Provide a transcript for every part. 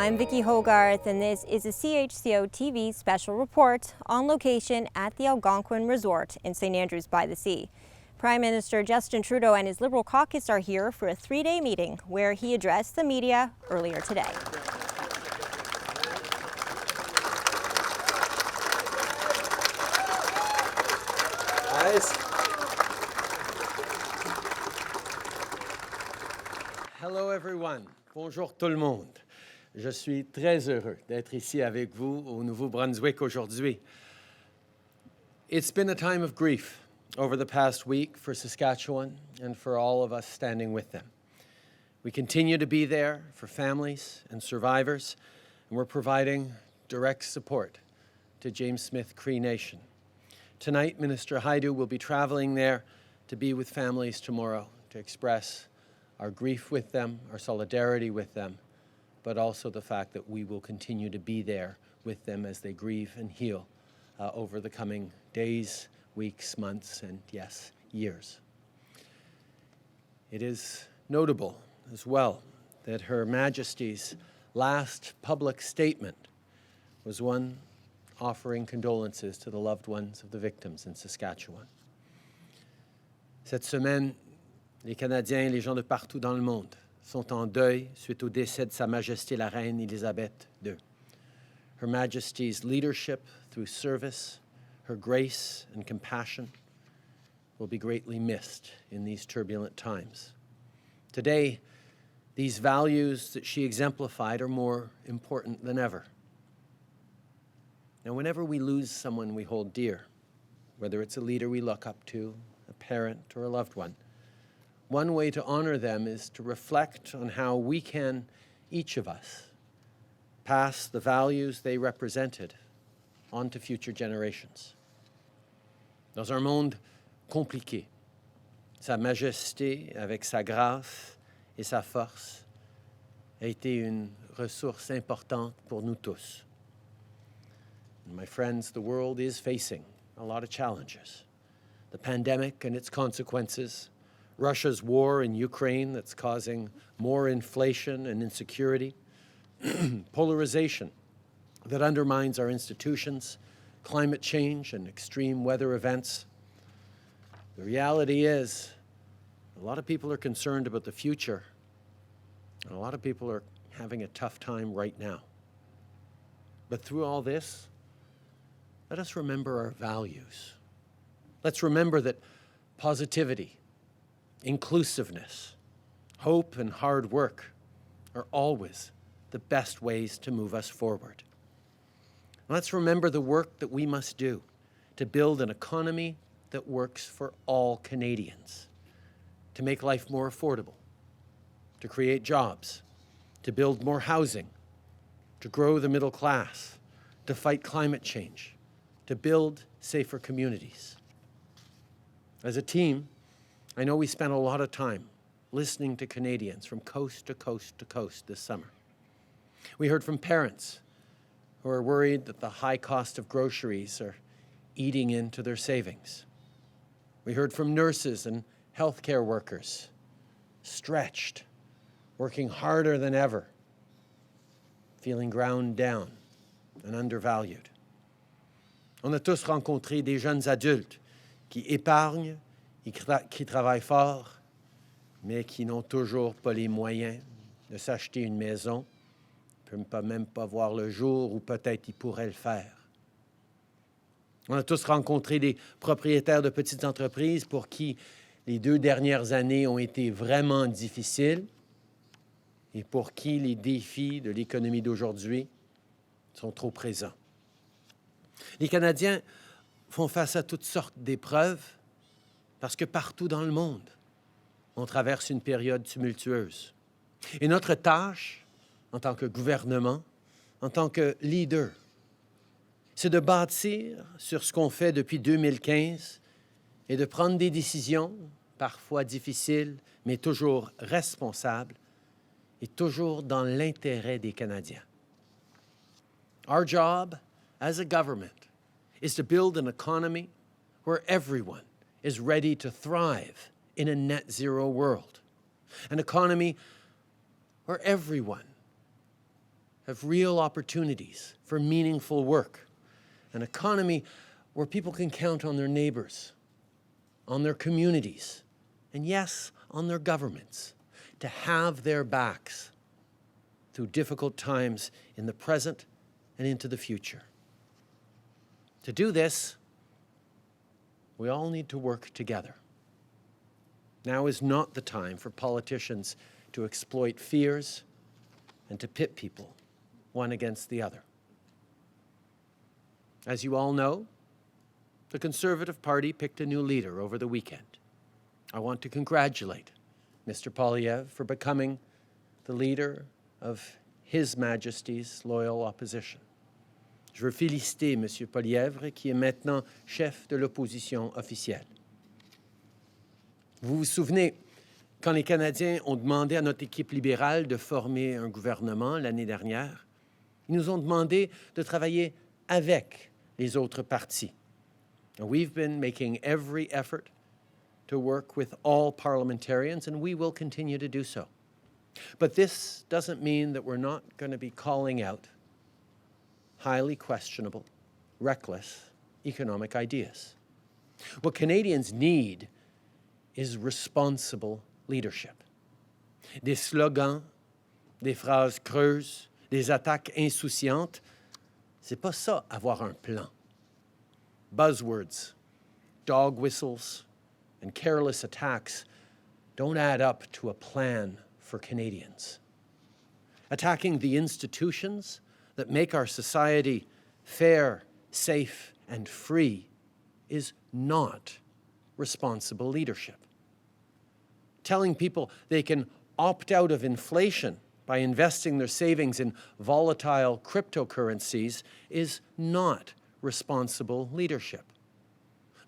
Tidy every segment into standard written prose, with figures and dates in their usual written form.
I'm Vicki Hogarth, and this is a CHCO-TV special report on location at the Algonquin Resort in St. Andrews by the Sea. Prime Minister Justin Trudeau and his Liberal caucus are here for a three-day meeting where he addressed the media earlier today. Hello everyone. Bonjour tout le monde. Je suis très heureux d'être ici avec vous au Nouveau-Brunswick aujourd'hui. It's been a time of grief over the past week for Saskatchewan and for all of us standing with them. We continue to be there for families and survivors, and we're providing direct support to James Smith Cree Nation. Tonight, Minister Haidu will be traveling there to be with families tomorrow to express our grief with them, our solidarity with them, but also the fact that we will continue to be there with them as they grieve and heal over the coming days, weeks, months, and yes, years. It is notable as well that Her Majesty's last public statement was one offering condolences to the loved ones of the victims in Saskatchewan. Cette semaine, les Canadiens et les gens de partout dans le monde sont en deuil suite au décès de Sa Majesté la Reine Élisabeth II. Her Majesty's leadership through service, her grace and compassion will be greatly missed in these turbulent times. Today, these values that she exemplified are more important than ever. Now, whenever we lose someone we hold dear, whether it's a leader we look up to, a parent, or a loved one way to honor them is to reflect on how we can, each of us, pass the values they represented on to future generations. Dans un monde compliqué, Sa Majesté, avec sa grâce et sa force, a été une ressource importante pour nous tous. And my friends, the world is facing a lot of challenges. The pandemic and its consequences, Russia's war in Ukraine that's causing more inflation and insecurity, polarization that undermines our institutions, climate change and extreme weather events. The reality is, a lot of people are concerned about the future, and a lot of people are having a tough time right now. But through all this, let us remember our values. Let's remember that positivity, inclusiveness, hope, and hard work are always the best ways to move us forward. Let's remember the work that we must do to build an economy that works for all Canadians, to make life more affordable, to create jobs, to build more housing, to grow the middle class, to fight climate change, to build safer communities. As a team, I know we spent a lot of time listening to Canadians from coast to coast to coast this summer. We heard from parents who are worried that the high cost of groceries are eating into their savings. We heard from nurses and healthcare workers, stretched, working harder than ever, feeling ground down and undervalued. On a tous rencontré des jeunes adultes qui épargnent et qui travaillent fort, mais qui n'ont toujours pas les moyens de s'acheter une maison, ne peuvent même pas voir le jour où peut-être ils pourraient le faire. On a tous rencontré des propriétaires de petites entreprises pour qui les 2 dernières années ont été vraiment difficiles et pour qui les défis de l'économie d'aujourd'hui sont trop présents. Les Canadiens font face à toutes sortes d'épreuves parce que partout dans le monde, on traverse une période tumultueuse. Et notre tâche, en tant que gouvernement, en tant que leader, c'est de bâtir sur ce qu'on fait depuis 2015 et de prendre des décisions, parfois difficiles, mais toujours responsables et toujours dans l'intérêt des Canadiens. Our job as a government is to build an economy where everyone is ready to thrive in a net zero world. An economy where everyone have real opportunities for meaningful work, an economy where people can count on their neighbors, on their communities, and yes, on their governments to have their backs through difficult times in the present and into the future. To do this, we all need to work together. Now is not the time for politicians to exploit fears and to pit people one against the other. As you all know, the Conservative Party picked a new leader over the weekend. I want to congratulate Mr. Poilievre for becoming the leader of His Majesty's loyal opposition. Je veux féliciter M. Poilievre, qui est maintenant chef de l'opposition officielle. Vous vous souvenez, quand les Canadiens ont demandé à notre équipe libérale de former un gouvernement l'année dernière, ils nous ont demandé de travailler avec les autres partis. And we've been making every effort to work with all parliamentarians, and we will continue to do so. But this doesn't mean that we're not going to be calling out highly questionable, reckless economic ideas. What Canadians need is responsible leadership. Des slogans, des phrases creuses, des attaques insouciantes, c'est pas ça avoir un plan. Buzzwords, dog whistles, and careless attacks don't add up to a plan for Canadians. Attacking the institutions that make our society fair, safe, and free is not responsible leadership. Telling people they can opt out of inflation by investing their savings in volatile cryptocurrencies is not responsible leadership.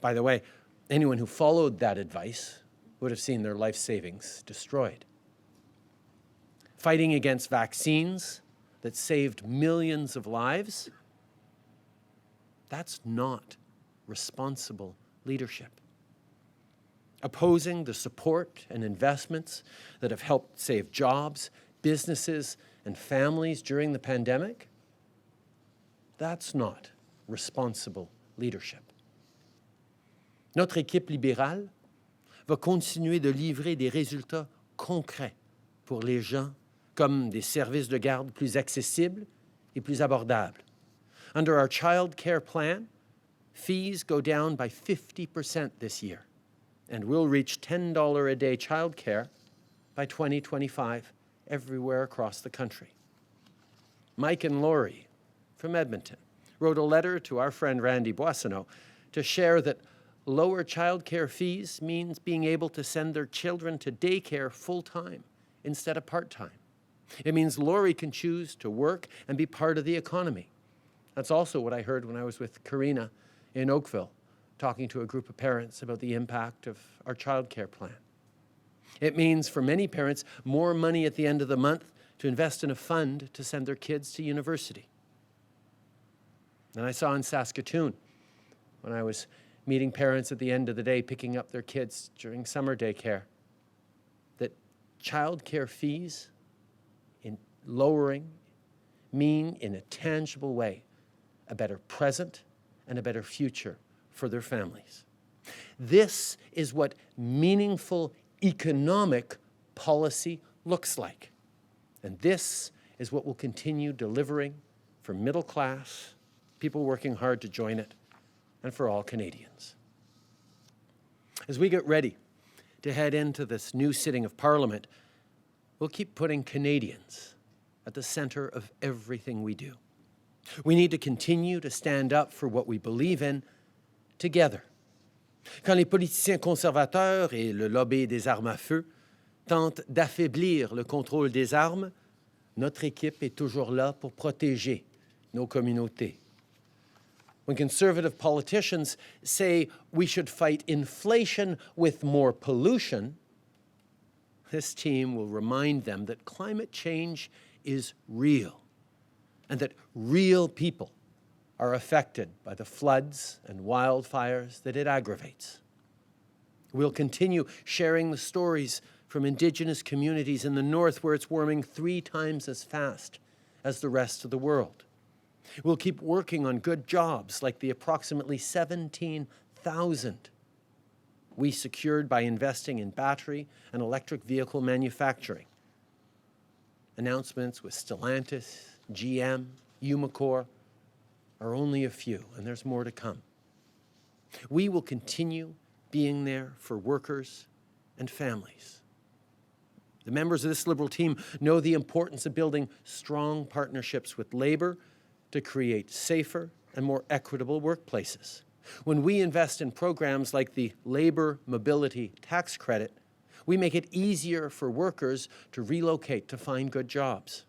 By the way, anyone who followed that advice would have seen their life savings destroyed. Fighting against vaccines that saved millions of lives, that's not responsible leadership. Opposing the support and investments that have helped save jobs, businesses, and families during the pandemic, that's not responsible leadership. Notre équipe libérale va continuer de livrer des résultats concrets pour les gens, comme des services de garde plus accessibles et plus abordables. Under our child care plan, fees go down by 50% this year, and we'll reach $10 a day child care by 2025 everywhere across the country. Mike and Lori from Edmonton wrote a letter to our friend Randy Boissonneau to share that lower child care fees means being able to send their children to daycare full-time instead of part-time. It means Lori can choose to work and be part of the economy. That's also what I heard when I was with Karina in Oakville, talking to a group of parents about the impact of our child care plan. It means for many parents more money at the end of the month to invest in a fund to send their kids to university. And I saw in Saskatoon, when I was meeting parents at the end of the day picking up their kids during summer daycare, that child care fees in lowering mean in a tangible way a better present and a better future for their families. This is what meaningful economic policy looks like. And this is what will continue delivering for middle class, people working hard to join it, and for all Canadians. As we get ready to head into this new sitting of Parliament, we'll keep putting Canadians at the center of everything we do. We need to continue to stand up for what we believe in together. Quand les politiciens conservateurs et le lobby des armes à feu tentent d'affaiblir le contrôle des armes, notre équipe est toujours là pour protéger nos communautés. When conservative politicians say we should fight inflation with more pollution, this team will remind them that climate change is real and that real people are affected by the floods and wildfires that it aggravates. We'll continue sharing the stories from Indigenous communities in the north where it's warming 3 times as fast as the rest of the world. We'll keep working on good jobs like the approximately 17,000 we secured by investing in battery and electric vehicle manufacturing. Announcements with Stellantis, GM, Umicore are only a few, and there's more to come. We will continue being there for workers and families. The members of this Liberal team know the importance of building strong partnerships with Labour to create safer and more equitable workplaces. When we invest in programs like the Labour Mobility Tax Credit, we make it easier for workers to relocate to find good jobs.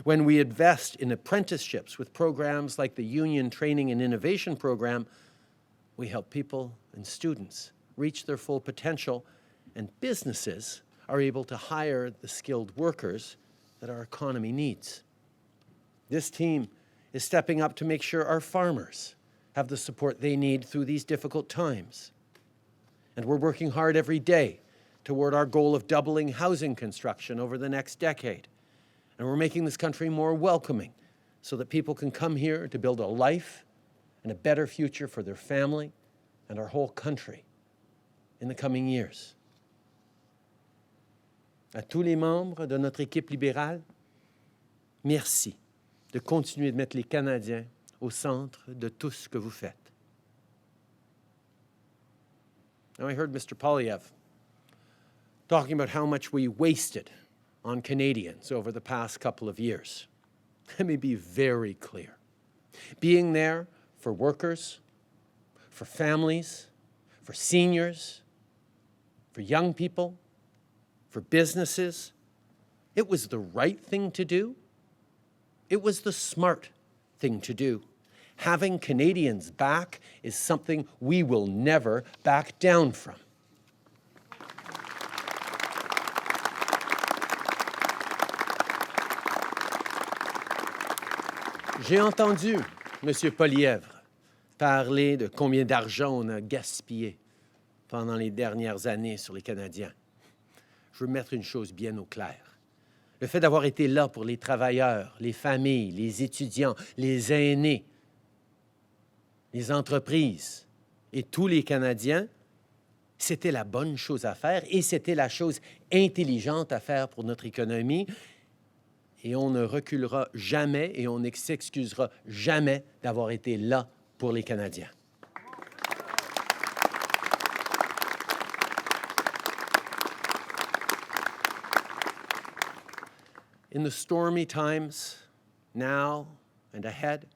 When we invest in apprenticeships with programs like the Union Training and Innovation Program, we help people and students reach their full potential, and businesses are able to hire the skilled workers that our economy needs. This team is stepping up to make sure our farmers have the support they need through these difficult times. And we're working hard every day toward our goal of doubling housing construction over the next decade. And we're making this country more welcoming so that people can come here to build a life and a better future for their family and our whole country in the coming years. À tous les membres de notre équipe libérale, merci de continuer de mettre les Canadiens au centre de tout ce que vous faites. Now, I heard Mr. Poilievre talking about how much we wasted on Canadians over the past couple of years. Let me be very clear. Being there for workers, for families, for seniors, for young people, for businesses, it was the right thing to do. It was the smart thing to do. Having Canadians back is something we will never back down from. J'ai entendu M. Poilievre parler de combien d'argent on a gaspillé pendant les dernières années sur les Canadiens. Je veux mettre une chose bien au clair. Le fait d'avoir été là pour les travailleurs, les familles, les étudiants, les aînés, les entreprises et tous les Canadiens, c'était la bonne chose à faire et c'était la chose intelligente à faire pour notre économie. Et on ne reculera jamais et on ne s'excusera jamais d'avoir été là pour les Canadiens. In the stormy times, now and ahead,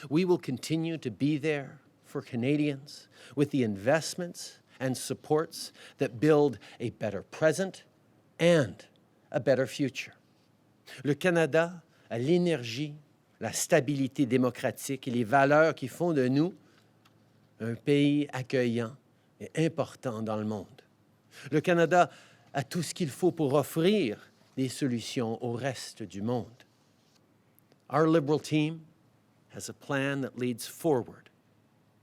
we will continue to be there for Canadians with the investments and supports that build a better present and a better future. Le Canada a l'énergie, la stabilité démocratique et les valeurs qui font de nous un pays accueillant et important dans le monde. Le Canada a tout ce qu'il faut pour offrir des solutions au reste du monde. Our Liberal team has a plan that leads forward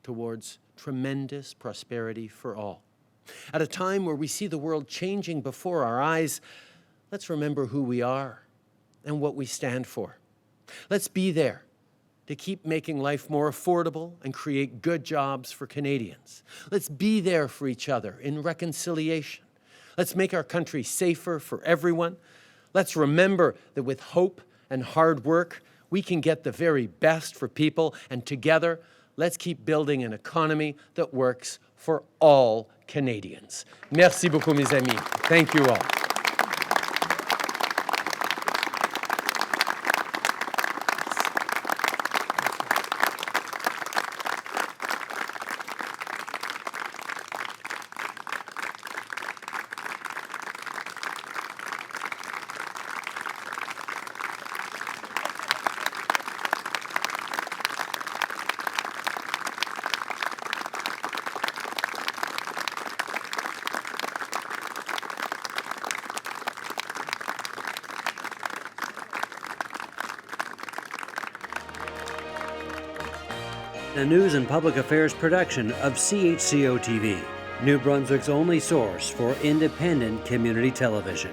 towards tremendous prosperity for all. At a time where we see the world changing before our eyes, let's remember who we are and what we stand for. Let's be there to keep making life more affordable and create good jobs for Canadians. Let's be there for each other in reconciliation. Let's make our country safer for everyone. Let's remember that with hope and hard work, we can get the very best for people, and together, let's keep building an economy that works for all Canadians. Merci beaucoup, mes amis. Thank you all. A news and public affairs production of CHCO-TV, New Brunswick's only source for independent community television.